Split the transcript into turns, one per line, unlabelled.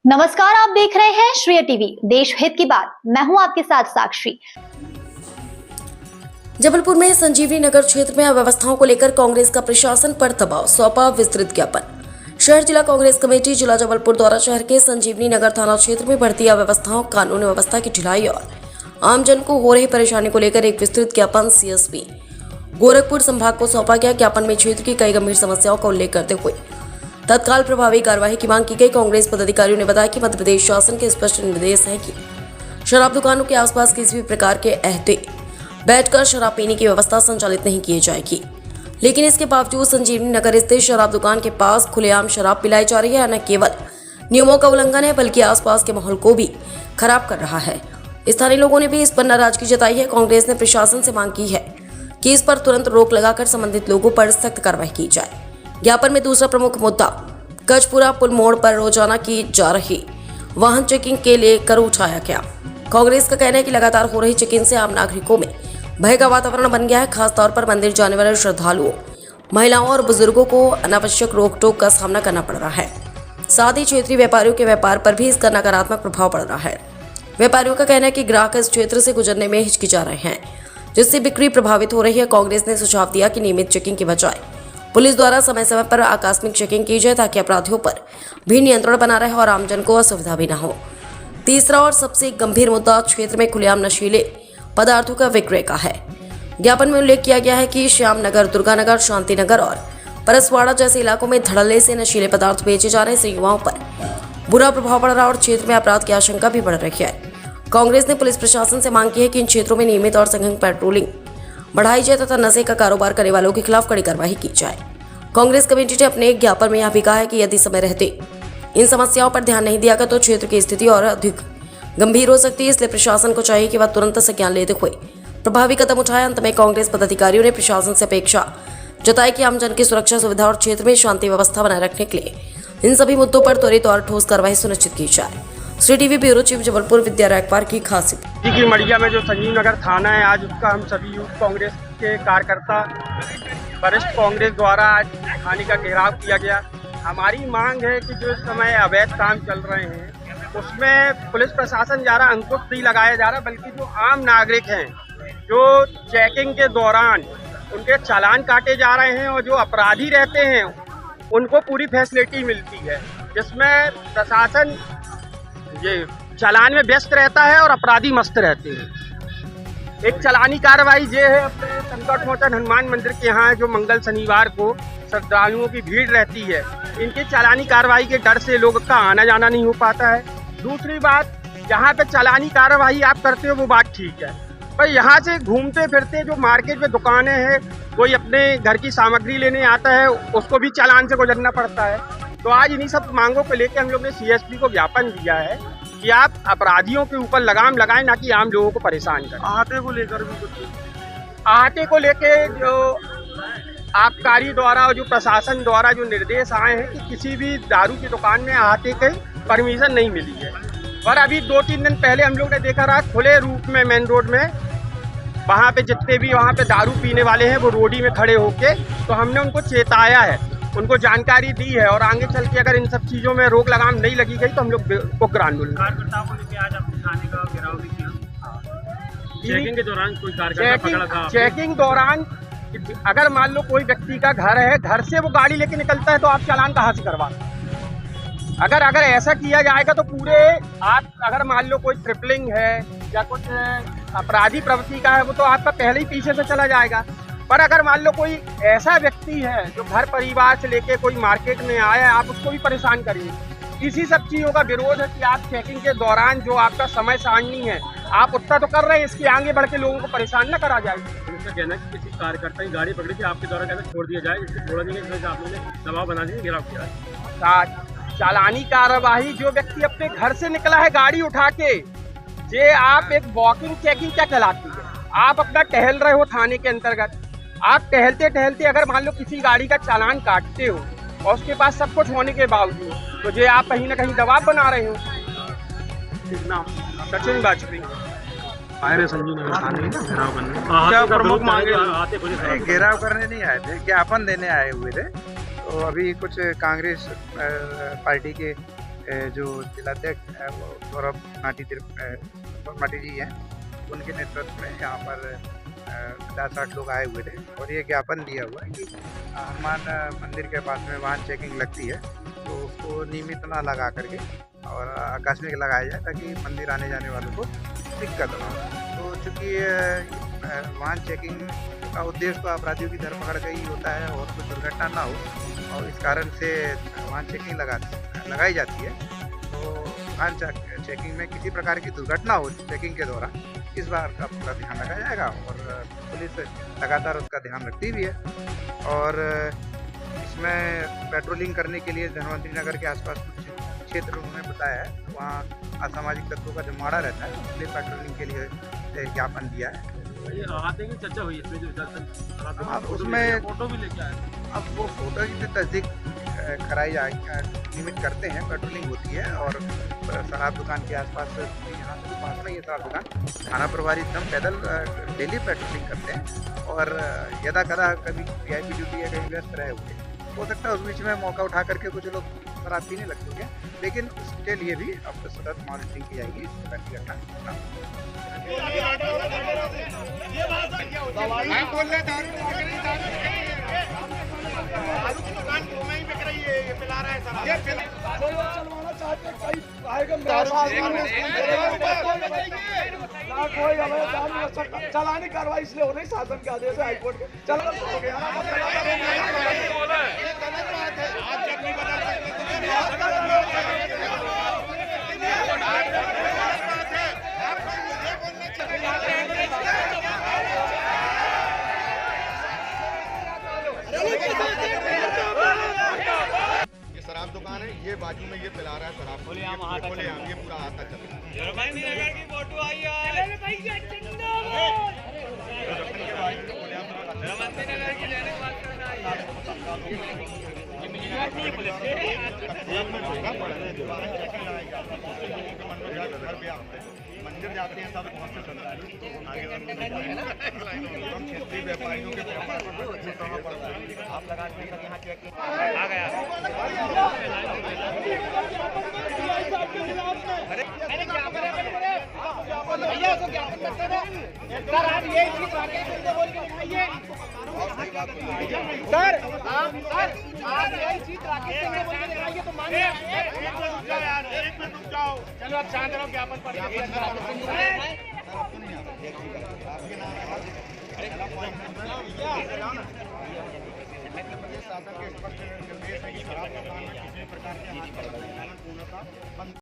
नमस्कार, आप देख रहे हैं श्रेय टीवी, देश हित की बात। मैं हूं आपके साथ साक्षी।
जबलपुर में संजीवनी नगर क्षेत्र में अव्यवस्थाओं को लेकर कांग्रेस का प्रशासन पर दबाव, सौंपा विस्तृत ज्ञापन। शहर जिला कांग्रेस कमेटी जिला जबलपुर द्वारा शहर के संजीवनी नगर थाना क्षेत्र में बढ़ती अव्यवस्थाओं, कानून व्यवस्था की ढिलाई और आमजन को हो रही परेशानी को लेकर एक विस्तृत ज्ञापन सीएसपी गोरखपुर संभाग को सौंपा गया। ज्ञापन में क्षेत्र की कई गंभीर समस्याओं का उल्लेख करते हुए तत्काल प्रभावी कार्यवाही की मांग की गई। कांग्रेस पदाधिकारियों ने बताया कि मध्य प्रदेश शासन के स्पष्ट निर्देश है कि शराब दुकानों के आसपास किसी भी प्रकार के अहते बैठकर शराब पीने की व्यवस्था संचालित नहीं की जाएगी, लेकिन इसके बावजूद संजीवनी नगर स्थित शराब दुकान के पास खुलेआम शराब पिलाई जा रही है। न केवल नियमों का उल्लंघन है बल्कि आसपास के माहौल को भी खराब कर रहा है। स्थानीय लोगों ने भी इस पर नाराजगी जताई है। कांग्रेस ने प्रशासन से मांग की है कि इस पर तुरंत रोक लगाकर संबंधित लोगों पर सख्त कार्रवाई की जाए। ज्ञापन में दूसरा प्रमुख मुद्दा कचपुरा पुल मोड़ पर रोजाना की जा रही वाहन चेकिंग के लेकर उठाया गया। कांग्रेस का कहना है कि लगातार हो रही चेकिंग से आम नागरिकों में भय का वातावरण बन गया है। खासतौर पर मंदिर जाने वाले श्रद्धालुओं, महिलाओं और बुजुर्गों को अनावश्यक रोक टोक का सामना करना पड़ रहा है। साथ ही क्षेत्रीय व्यापारियों के व्यापार पर भी इसका नकारात्मक प्रभाव पड़ रहा है। व्यापारियों का कहना है कि ग्राहक इस क्षेत्र से गुजरने में हिचकिचा रहे हैं, जिससे बिक्री प्रभावित हो रही है। कांग्रेस ने सुझाव दिया कि नियमित चेकिंग के बजाय पुलिस द्वारा समय समय पर आकस्मिक चेकिंग की जाए ताकि अपराधियों पर भी नियंत्रण बना रहे और आमजन को असुविधा भी न हो। तीसरा और सबसे गंभीर मुद्दा क्षेत्र में खुलेआम नशीले पदार्थों का विक्रय का है। ज्ञापन में उल्लेख किया गया है कि श्यामनगर, दुर्गानगर, शांतिनगर और परसवाड़ा जैसे इलाकों में धड़ल्ले से नशीले पदार्थ बेचे जा रहे से युवाओं पर बुरा प्रभाव पड़ रहा है और क्षेत्र में अपराध की आशंका भी बढ़ रही है। कांग्रेस ने पुलिस प्रशासन से मांग की है कि इन क्षेत्रों में नियमित और सघन पेट्रोलिंग बढ़ाई जाए तथा नशे का कारोबार करने वालों के खिलाफ कड़ी कार्रवाई की जाए। कांग्रेस कमेटी ने अपने एक ज्ञापन में यह भी कहा है कि यदि समय रहते इन समस्याओं पर ध्यान नहीं दिया गया तो क्षेत्र की स्थिति और अधिक गंभीर हो सकती है। इसलिए प्रशासन को चाहिए कि वह तुरंत संज्ञान लेते हुए प्रभावी कदम उठाए। अंत में कांग्रेस पदाधिकारियों ने प्रशासन से अपेक्षा जताई कि आमजन की सुरक्षा, सुविधा और क्षेत्र में शांति व्यवस्था बनाए रखने के लिए इन सभी मुद्दों पर त्वरित और ठोस कार्रवाई सुनिश्चित की जाए। Shri TV bureau chief Jabalpur Vidya Raikwar की खासियत
की मड़िया में जो संजीव नगर थाना है, आज उसका हम सभी यूथ कांग्रेस के कार्यकर्ता वरिष्ठ कांग्रेस द्वारा आज थाने का घेराव किया गया। हमारी मांग है कि जो इस समय अवैध काम चल रहे हैं उसमें पुलिस प्रशासन ज़्यादा अंकुश नहीं लगाया जा रहा, बल्कि जो आम नागरिक हैं जो चेकिंग के दौरान उनके चालान काटे जा रहे हैं और जो अपराधी रहते हैं उनको पूरी फैसिलिटी मिलती है, जिसमें प्रशासन ये चालान में व्यस्त रहता है और अपराधी मस्त रहते हैं। एक चालानी कार्रवाई ये है अपने संकट मोचन हनुमान मंदिर के यहाँ जो मंगल शनिवार को श्रद्धालुओं की भीड़ रहती है, इनकी चालानी कार्रवाई के डर से लोगों का आना जाना नहीं हो पाता है। दूसरी बात, जहाँ पे चालानी कार्रवाई आप करते हो वो बात ठीक है, पर यहाँ से घूमते फिरते जो मार्केट में दुकानें हैं, कोई अपने घर की सामग्री लेने आता है उसको भी चालान से गुजरना पड़ता है। तो आज इन्हीं सब मांगों को लेकर हम लोग ने सीएसपी को ज्ञापन दिया है कि आप अपराधियों के ऊपर लगाम लगाएं, ना कि आम लोगों को परेशान करें। आहते को लेकर भी कुछ आहते को लेके जो आबकारी द्वारा और जो प्रशासन द्वारा जो निर्देश आए हैं कि किसी भी दारू की दुकान में आहते की परमिशन नहीं मिली है। और अभी 2-3 दिन पहले हम लोग ने देखा रहा खुले रूप में मेन रोड में वहाँ पे जितने भी वहाँ पे दारू पीने वाले हैं वो रोडी में खड़े होके, तो हमने उनको चेताया है, उनको जानकारी दी है और आगे चल के अगर इन सब चीज़ों में रोक लगाम नहीं लगी गई तो हम लोग उग्र आंदोलन चेकिंग दौरान अगर मान लो कोई व्यक्ति का घर है, घर से वो गाड़ी लेके निकलता है तो आप चालान कहाँ से करवा? अगर ऐसा किया जाएगा तो पूरे आप अगर मान लो कोई ट्रिपलिंग है या कुछ अपराधी प्रवृत्ति का है वो तो आपका पहले ही पीछे से चला जाएगा। पर अगर मान लो कोई ऐसा व्यक्ति है जो घर परिवार से लेके कोई मार्केट में आया है, आप उसको भी परेशान करिए। इसी सब चीज़ों का विरोध है कि आप चेकिंग के दौरान जो आपका समय सारणी है आप उतना तो कर रहे हैं, इसके आगे बढ़ के लोगों को परेशान न करा जाए।
उनका कहना है कि किसी कार्यकर्ता की गाड़ी पकड़ी थी, आपके द्वारा कहना छोड़ दिया जाए, इसको छोड़ा नहीं गया, आप लोगों ने दबाव बना दिया, घेराव किया।
चालानी कार्रवाई, जो व्यक्ति अपने घर से निकला है गाड़ी उठा के, ये आप एक वॉकिंग चेकिंग क्या कहलाती है? आप अपना टहल रहे हो थाने के अंतर्गत, आप टहलते टहलते अगर मान लो किसी गाड़ी का चालान काटते हो और उसके पास सब कुछ होने के बावजूद तो ये आप कहीं ना कहीं दबाव बना रहे हो। सचिन वाजपेयी
प्रमुख मांगे
घेराव करने नहीं आए थे, ज्ञापन देने आए हुए थे। तो अभी कुछ कांग्रेस पार्टी के जो जिलाध्यक्ष है वो गौरव माटी जी हैं, उनके नेतृत्व में यहाँ पर 50-60 लोग आए हुए थे और ये ज्ञापन दिया हुआ है कि हनुमान मंदिर के पास में वाहन चेकिंग लगती है तो उसको नियमित ना लगा करके और आकस्मिक लगाया जाए ताकि मंदिर आने जाने वालों को दिक्कत ना हो। तो चूँकि वाहन चेकिंग का उद्देश्य तो अपराधियों की धरपकड़ का ही होता है और कोई दुर्घटना ना हो और इस कारण से वाहन चेकिंग लगाई जाती है। तो वाहन चेकिंग में किसी प्रकार की दुर्घटना हो चेकिंग के दौरान इस बार का पूरा ध्यान रखा जाएगा और पुलिस लगातार उसका ध्यान रखती भी है। और इसमें पेट्रोलिंग करने के लिए धनवंतरी नगर के आसपास कुछ क्षेत्र उन्होंने बताया है, वहाँ असामाजिक तत्वों का जमावड़ा रहता है, इसलिए पेट्रोलिंग के लिए ज्ञापन दिया है।
ये हादसे की चर्चा हुई इसमें जो
अब उसमें
फोटो भी लेके आए,
अब वो फोटो की तस्दीक कराई जाए नियमित करते हैं, पेट्रोलिंग होती है और शराब दुकान के आसपास यहाँ से पास में ये शराब दुकान थाना प्रभारी एकदम पैदल डेली पेट्रोलिंग करते हैं और यदा कदा कभी VIP ड्यूटी या कहीं व्यस्त रहे हुए हो सकता है उस बीच में मौका उठा करके कुछ लोग शराब पीने लग चुके हैं, लेकिन उसके लिए भी अब तो सतत मॉनिटरिंग की जाएगी इस प्रकार की घटना।
चलानी कार्रवाई इसलिए हो रही शासन के आदेश है हाईकोर्ट के
ये शराब दुकान है, ये बाजू में ये पिला रहा है शराब, ये पूरा आता चल मंदिर जाते हैं सब वहाँ से क्षेत्रीय व्यापारियों के आप लगा यहाँ चेक आ गया।
सर आप यही चीज राकेश सिंह बोल के दिखाइए तो मान चलो आप शांत रहो, ज्ञापन पर
शासन के स्पष्ट निर्देश है कि शराब दुकान में किसी प्रकार के हाथ का